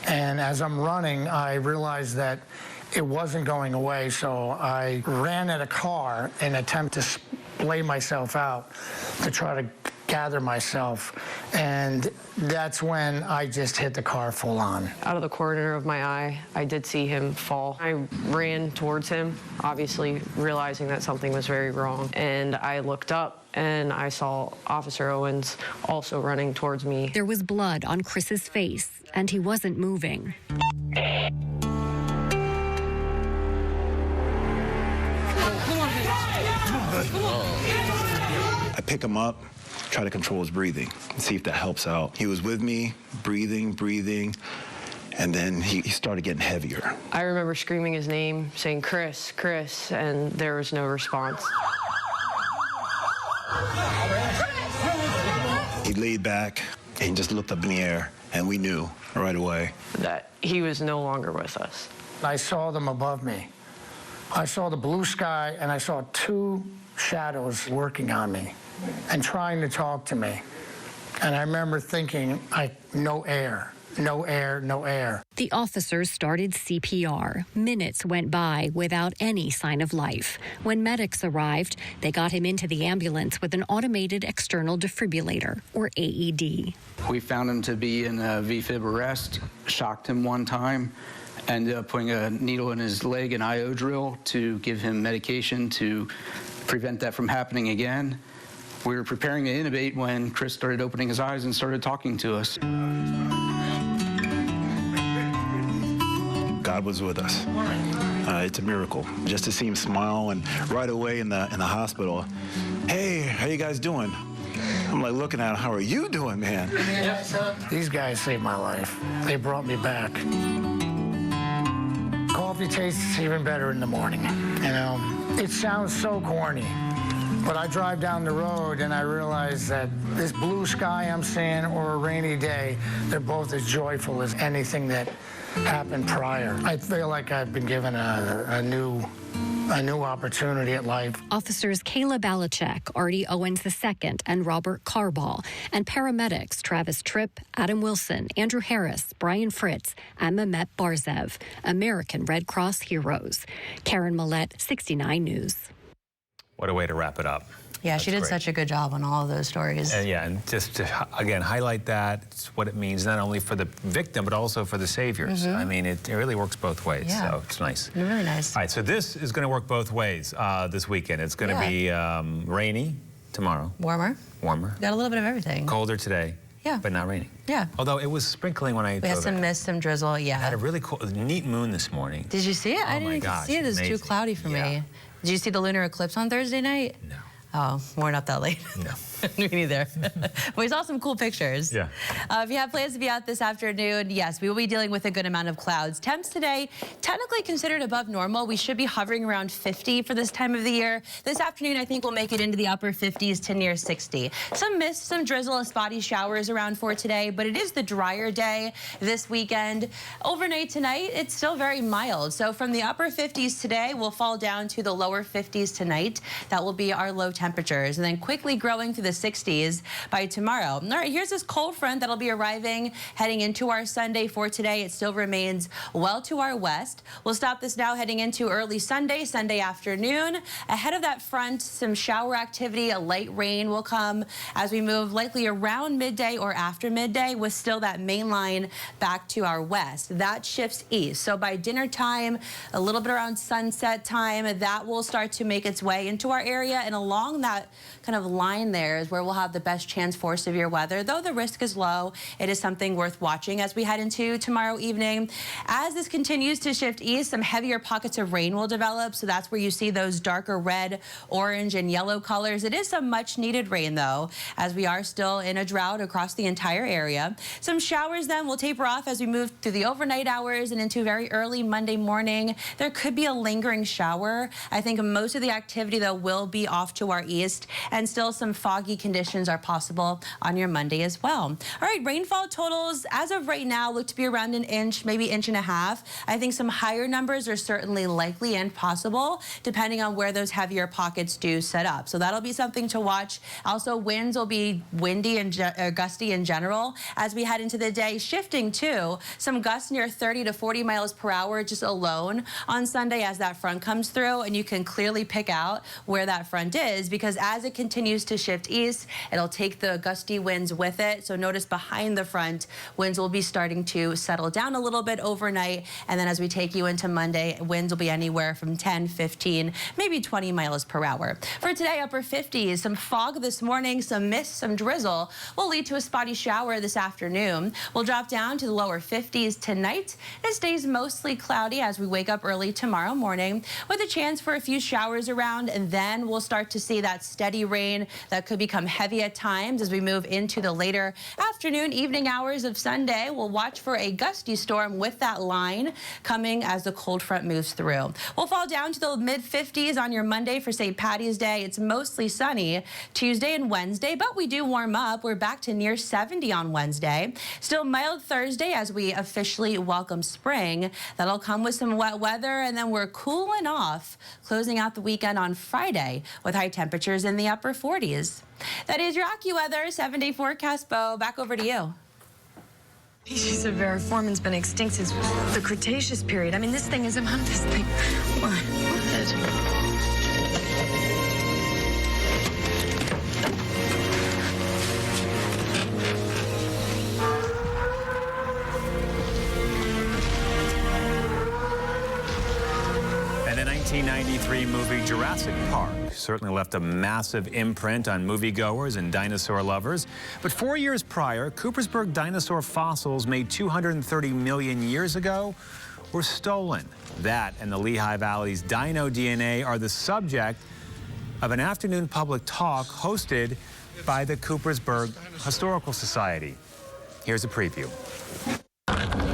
And as I'm running, I realized that it wasn't going away, so I ran at a car in an attempt to splay myself out, to try to gather myself. And that's when I just hit the car full on. Out of the corner of my eye, I did see him fall. I ran towards him, obviously realizing that something was very wrong. And I looked up and I saw Officer Owens also running towards me. There was blood on Chris's face, and he wasn't moving. I pick him up, try to control his breathing, see if that helps out. He was with me, breathing, and then he started getting heavier. I remember screaming his name, saying, "Chris, Chris," and there was no response. He laid back and just looked up in the air, and we knew right away that he was no longer with us. I saw them above me. I saw the blue sky, and I saw 2 shadows working on me and trying to talk to me. And I remember thinking, no air, no air, no air. The officers started CPR. Minutes went by without any sign of life. When medics arrived, they got him into the ambulance with an automated external defibrillator, or AED. We found him to be in a VFib arrest, shocked him one time, ended up putting a needle in his leg, an IO drill, to give him medication to prevent that from happening again. We were preparing to intubate when Chris started opening his eyes and started talking to us. God was with us. It's a miracle. Just to see him smile, and right away in the hospital, "Hey, how you guys doing?" I'm like looking at him, "How are you doing, man?" These guys saved my life. They brought me back. Coffee tastes even better in the morning, you know? It sounds so corny, but I drive down the road and I realize that this blue sky I'm seeing or a rainy day, they're both as joyful as anything that happened prior. I feel like I've been given a new opportunity at life. Officers Kayla Balichek, Artie Owens II, and Robert Carball, and paramedics Travis Tripp, Adam Wilson, Andrew Harris, Brian Fritz, and Mehmet Barzev, American Red Cross heroes. Karen Millette, 69 News. What a way to wrap it up. Yeah, she did great. such a good job on all of those stories. And just to, again, highlight that, it's what it means not only for the victim, but also for the saviors. I mean, it really works both ways, so it's nice. Really nice. All right, so this is going to work both ways this weekend. It's going to be rainy tomorrow. Warmer. Warmer. Got a little bit of everything. Colder today. Yeah. But not raining. Yeah. Although it was sprinkling when I We had some mist, some drizzle, yeah. had a really cool, neat moon this morning. Did you see it? I Oh my didn't gosh, see it. It was too amazing. cloudy for me. Did you see the lunar eclipse on Thursday night? No. Oh, we're not that late. No. Me neither. But we saw some cool pictures. Yeah. If you have plans to be out this afternoon, yes, we will be dealing with a good amount of clouds. Temps today, technically considered above normal. We should be hovering around 50 for this time of the year. This afternoon, I think we'll make it into the upper 50s to near 60. Some mist, some drizzle, spotty showers around for today, but it is the drier day this weekend. Overnight tonight, it's still very mild. So from the upper 50s today, we'll fall down to the lower 50s tonight. That will be our low temperatures. And then quickly growing through the 60s by tomorrow. All right, here's this cold front that'll be arriving heading into our Sunday. For today, it still remains well to our west. We'll stop this now heading into early Sunday afternoon. Ahead of that front, some shower activity, a light rain will come as we move likely around midday or after midday, with still that main line back to our west. That shifts east. So by dinner time, a little bit around sunset time, that will start to make its way into our area, and along that kind of line there is where we'll have the best chance for severe weather. Though the risk is low, it is something worth watching as we head into tomorrow evening. As this continues to shift east, some heavier pockets of rain will develop, so that's where you see those darker red, orange, and yellow colors. It is some much needed rain though, as we are still in a drought across the entire area. Some showers then will taper off as we move through the overnight hours and into very early Monday morning. There could be a lingering shower. I think most of the activity though will be off to our east, and still some foggy conditions are possible on your Monday as well. All right, rainfall totals as of right now look to be around an inch, maybe inch and a half. I think some higher numbers are certainly likely and possible depending on where those heavier pockets do set up. So that'll be something to watch. Also, winds will be windy and gusty in general as we head into the day, shifting to some gusts near 30 to 40 miles per hour just alone on Sunday as that front comes through, and you can clearly pick out where that front is because as it continues to shift east, it'll take the gusty winds with it. So notice behind the front, winds will be starting to settle down a little bit overnight, and then as we take you into Monday, winds will be anywhere from 10, 15, maybe 20 miles per hour. For today, upper 50s, some fog this morning, some mist, some drizzle will lead to a spotty shower this afternoon. We'll drop down to the lower 50s tonight. It stays mostly cloudy as we wake up early tomorrow morning with a chance for a few showers around, and then we'll start to see that steady rain that could become heavy at times as we move into the later afternoon, evening hours of Sunday. We'll watch for a gusty storm with that line coming as the cold front moves through. We'll fall down to the mid-50s on your Monday for St. Patty's Day. It's mostly sunny Tuesday and Wednesday, but we do warm up. We're back to near 70 on Wednesday. Still mild Thursday as we officially welcome spring. That'll come with some wet weather, and then we're cooling off, closing out the weekend on Friday with high temperatures in the upper 40s. That is your AccuWeather 7-day forecast. Bo, back over to you. Species of Variformin's been extinct since the Cretaceous period. I mean, this thing is among this thing. What? And the 1993 movie Jurassic Park certainly left a massive imprint on moviegoers and dinosaur lovers. But 4 years prior, Coopersburg dinosaur fossils made 230 million years ago were stolen. That and the Lehigh Valley's dino DNA are the subject of an afternoon public talk hosted by the Coopersburg Historical Society. Here's a preview.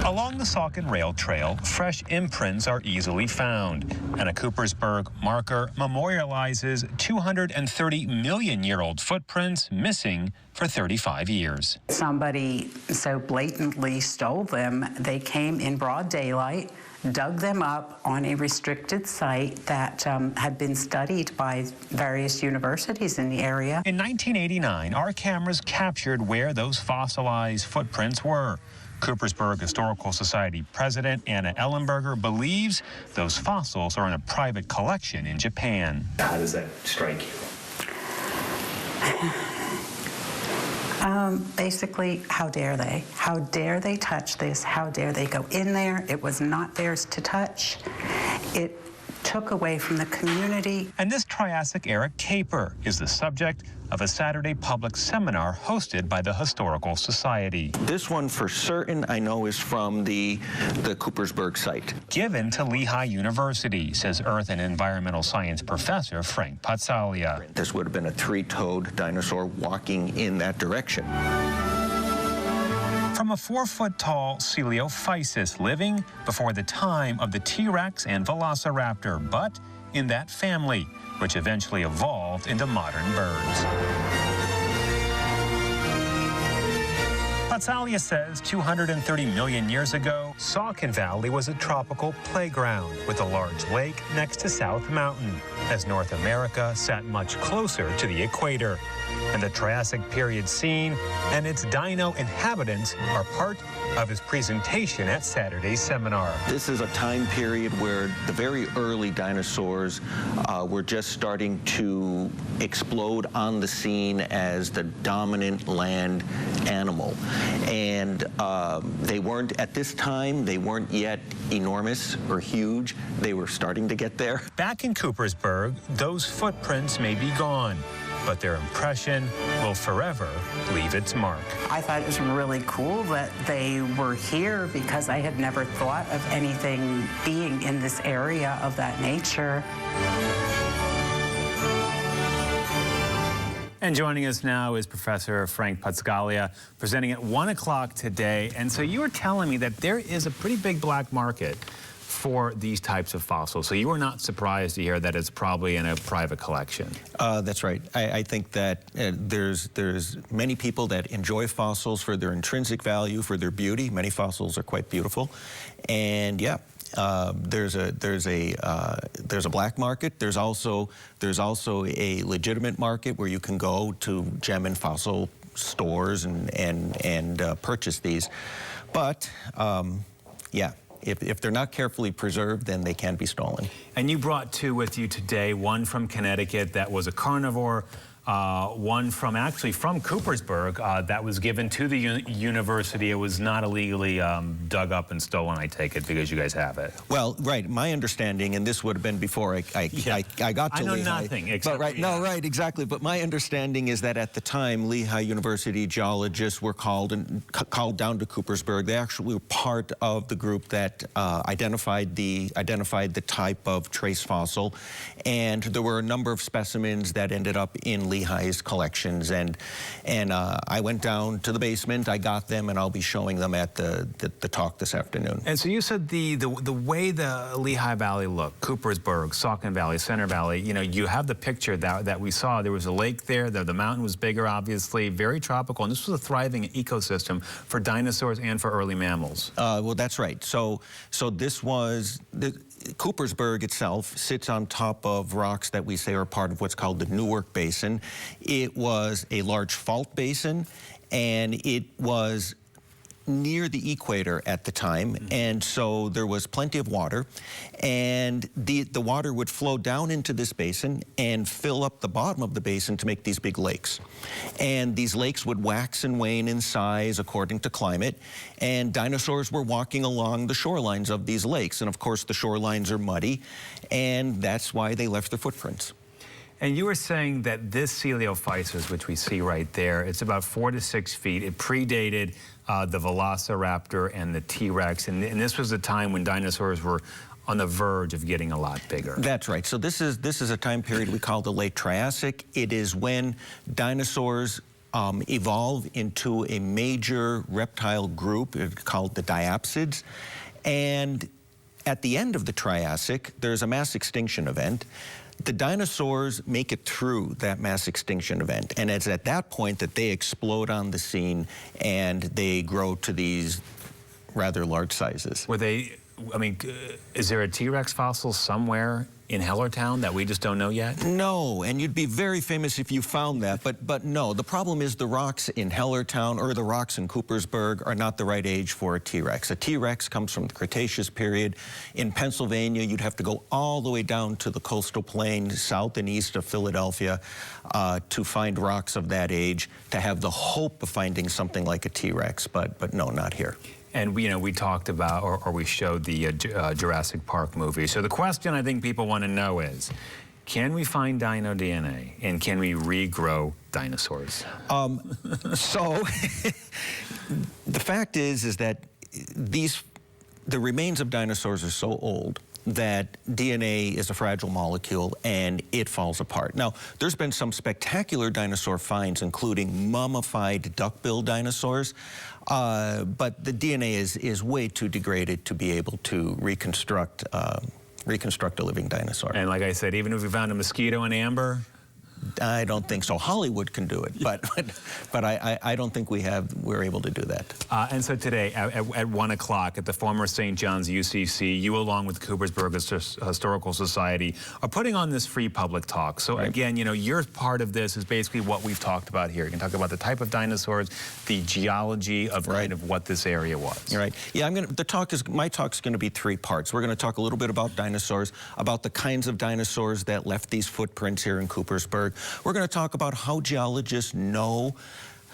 Along the Saucon Rail Trail, fresh imprints are easily found, and a Coopersburg marker memorializes 230 million-year-old footprints missing for 35 years. Somebody so blatantly stole them, they came in broad daylight, dug them up on a restricted site that had been studied by various universities in the area. In 1989, our cameras captured where those fossilized footprints were. Coopersburg Historical Society President Anna Ellenberger believes those fossils are in a private collection in Japan. How does that strike you? Basically, how dare they? How dare they touch this? How dare they go in there? It was not theirs to touch. It took away from the community. And this Triassic-era caper is the subject of a Saturday public seminar hosted by the Historical Society. This one for certain I know is from the Coopersburg site. Given to Lehigh University, says Earth and Environmental Science professor Frank Patsalia. This would have been a three-toed dinosaur walking in that direction. From a 4-foot-tall Coelophysis living before the time of the T-Rex and Velociraptor, but in that family, which eventually evolved into modern birds. Patsalia says 230 million years ago, Saucon Valley was a tropical playground with a large lake next to South Mountain, as North America sat much closer to the equator. and the Triassic period scene and its dino inhabitants are part of his presentation at Saturday's seminar. This is a time period where the very early dinosaurs were just starting to explode on the scene as the dominant land animal. And they weren't, at this time, they weren't yet enormous or huge. They were starting to get there. Back in Coopersburg, those footprints may be gone, but their impression will forever leave its mark. I thought it was really cool that they were here because I had never thought of anything being in this area of that nature. And joining us now is Professor Frank Putzgalia, presenting at 1 o'clock today. And so you were telling me that there is a pretty big black market for these types of fossils. So you were not surprised to hear that it's probably in a private collection. That's right. I think that there's many people that enjoy fossils for their intrinsic value, for their beauty. Many fossils are quite beautiful. And yeah, there's a black market. There's also a legitimate market where you can go to gem and fossil stores and purchase these. But yeah, if they're not carefully preserved, then they can be stolen. And you brought two with you today, one from Connecticut that was a carnivore, one from Coopersburg that was given to the university. It was not illegally dug up and stolen, I take it, because you guys have it. Well, right. My understanding, and this would have been before I got to I know Lehigh. nothing. But right, no, right, exactly. But my understanding is that at the time, Lehigh University geologists were called down to Coopersburg. They actually were part of the group that identified the type of trace fossil, and there were a number of specimens that ended up in Lehigh's collections, and I went down to the basement. I got them, and I'll be showing them at the talk this afternoon. And so you said the way the Lehigh Valley looked, Coopersburg, Saucon Valley, Center Valley, you know, you have the picture that we saw. There was a lake there. The mountain was bigger, obviously, very tropical, and this was a thriving ecosystem for dinosaurs and for early mammals. Well, that's right. So this was Coopersburg itself sits on top of rocks that we say are part of what's called the Newark Basin. It was a large fault basin, and it was near the equator at the time, and so there was plenty of water, and the water would flow down into this basin and fill up the bottom of the basin to make these big lakes. And these lakes would wax and wane in size according to climate, and dinosaurs were walking along the shorelines of these lakes, and of course the shorelines are muddy, and that's why they left their footprints. And you were saying that this Coelophysis, which we see right there, it's about 4 to 6 feet. It predated the Velociraptor and the T-Rex, and this was a time when dinosaurs were on the verge of getting a lot bigger. That's right. So this is a time period we call the late Triassic. It is when dinosaurs evolve into a major reptile group called the diapsids. And at the end of the Triassic, there's a mass extinction event. The dinosaurs make it through that mass extinction event, and it's at that point that they explode on the scene and they grow to these rather large sizes. Were they, I mean, is there a T-Rex fossil somewhere in Hellertown that we just don't know yet? No, and you'd be very famous if you found that, but no. The problem is the rocks in Hellertown or the rocks in Coopersburg are not the right age for a T-Rex. A T-Rex comes from the Cretaceous period. In Pennsylvania, you'd have to go all the way down to the coastal plain south and east of Philadelphia to find rocks of that age, to have the hope of finding something like a T-Rex, but no, not here. And we talked about, or we showed the Jurassic Park movie. So the question I think people want to know is, can we find dino DNA, and can we regrow dinosaurs? So the fact is that the remains of dinosaurs are so old that DNA is a fragile molecule and it falls apart. Now, there's been some spectacular dinosaur finds, including mummified duck-billed dinosaurs, but the DNA is way too degraded to be able to reconstruct a living dinosaur. And like I said, even if we found a mosquito in amber, I don't think so. Hollywood can do it, but I don't think we're able to do that. And so today at 1 o'clock at the former St. John's UCC, you along with Coopersburg Historical Society are putting on this free public talk. So again, you know, your part of this is basically what we've talked about here. You can talk about the type of dinosaurs, the geology of kind of what this area was. Right. Yeah, my talk's going to be 3 parts. We're going to talk a little bit about dinosaurs, about the kinds of dinosaurs that left these footprints here in Coopersburg. We're going to talk about how geologists know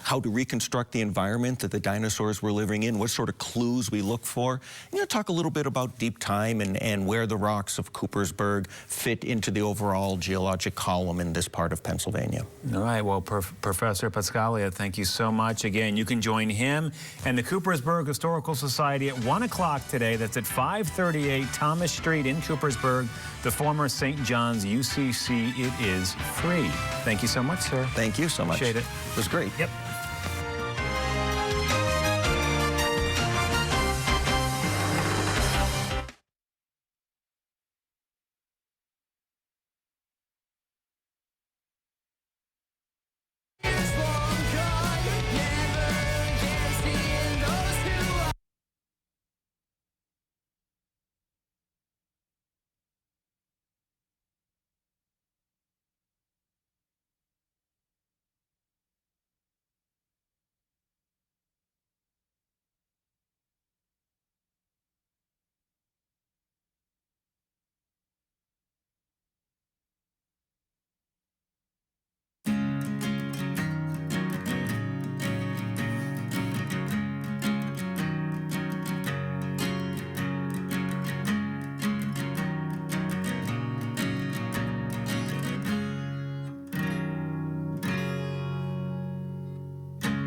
how to reconstruct the environment that the dinosaurs were living in, what sort of clues we look for. I'm going to talk a little bit about deep time and where the rocks of Coopersburg fit into the overall geologic column in this part of Pennsylvania. All right, well, Professor Pascalia, thank you so much. Again, you can join him and the Coopersburg Historical Society at 1 o'clock today. That's at 538 Thomas Street in Coopersburg, the former St. John's UCC. It is free. Thank you so much, sir. Thank you so much. Appreciate it. It was great. Yep.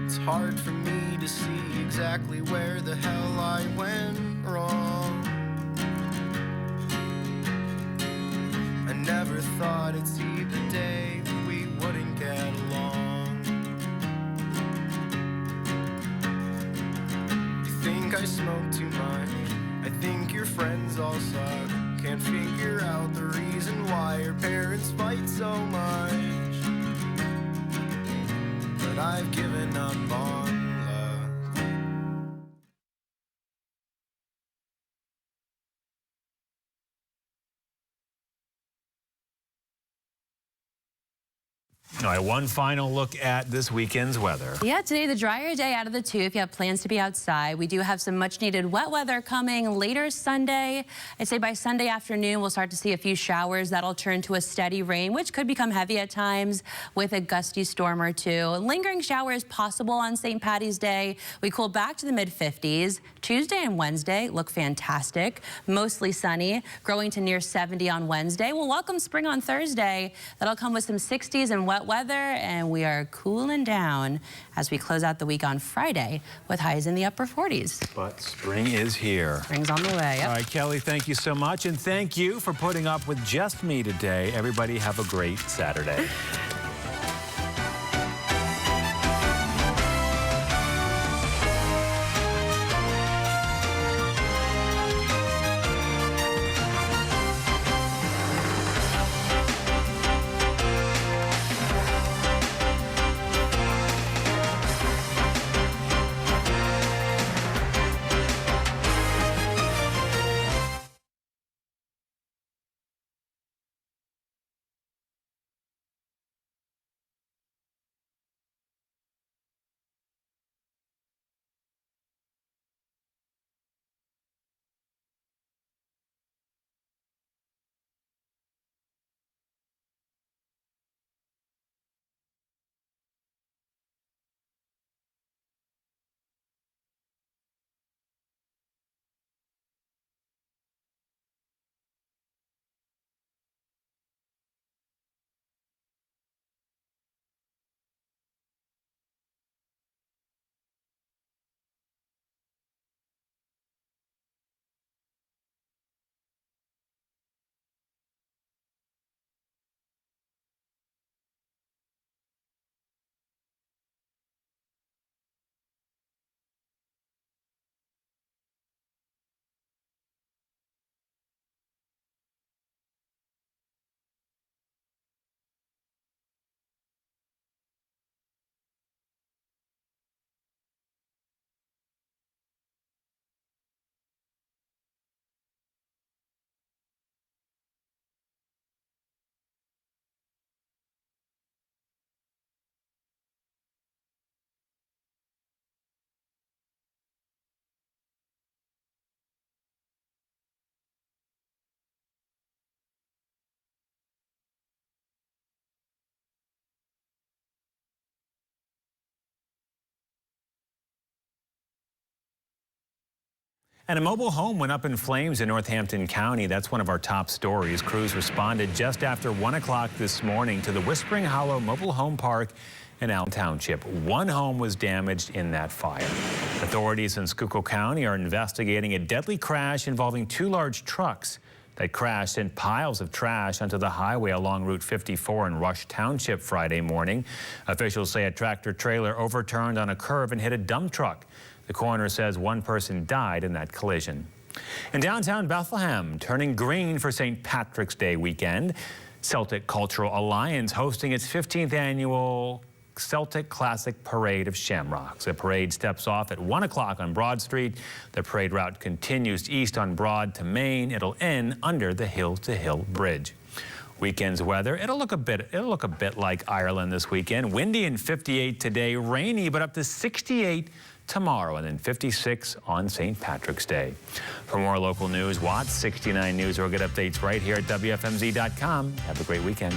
It's hard for me to see exactly where the hell I went wrong. I never thought I'd see the day we wouldn't get along. You think I smoke too much? I think your friends all suck. Can't figure out the reason why your parents fight so much. But I've given up on love. All right, one final look at this weekend's weather. Yeah, today the drier day out of the 2 if you have plans to be outside. We do have some much needed wet weather coming later Sunday. I'd say by Sunday afternoon we'll start to see a few showers. That'll turn to a steady rain, which could become heavy at times with a gusty storm or two. Lingering showers possible on St. Patty's Day. We cool back to the mid-50s. Tuesday and Wednesday look fantastic. Mostly sunny, growing to near 70 on Wednesday. We'll welcome spring on Thursday. That'll come with some 60s and wet weather, and we are cooling down as we close out the week on Friday with highs in the upper 40s. But spring is here. Spring's on the way. Yep. All right, Kelly, thank you so much, and thank you for putting up with just me today. Everybody have a great Saturday. And a mobile home went up in flames in Northampton County. That's one of our top stories. Crews responded just after 1 o'clock this morning to the Whispering Hollow Mobile Home Park in Allen Township. One home was damaged in that fire. Authorities in Schuylkill County are investigating a deadly crash involving 2 large trucks that crashed in piles of trash onto the highway along Route 54 in Rush Township Friday morning. Officials say a tractor-trailer overturned on a curve and hit a dump truck. The coroner says 1 person died in that collision. In downtown Bethlehem, turning green for St. Patrick's Day weekend, Celtic Cultural Alliance hosting its 15th annual Celtic Classic Parade of Shamrocks. The parade steps off at 1 o'clock on Broad Street. The parade route continues east on Broad to Main. It'll end under the Hill to Hill Bridge. Weekend's weather, it'll look a bit like Ireland this weekend. Windy and 58 today, rainy but up to 68 tomorrow, and then 56 on St. Patrick's Day. For more local news, watch 69 News or get updates right here at WFMZ.com. Have a great weekend.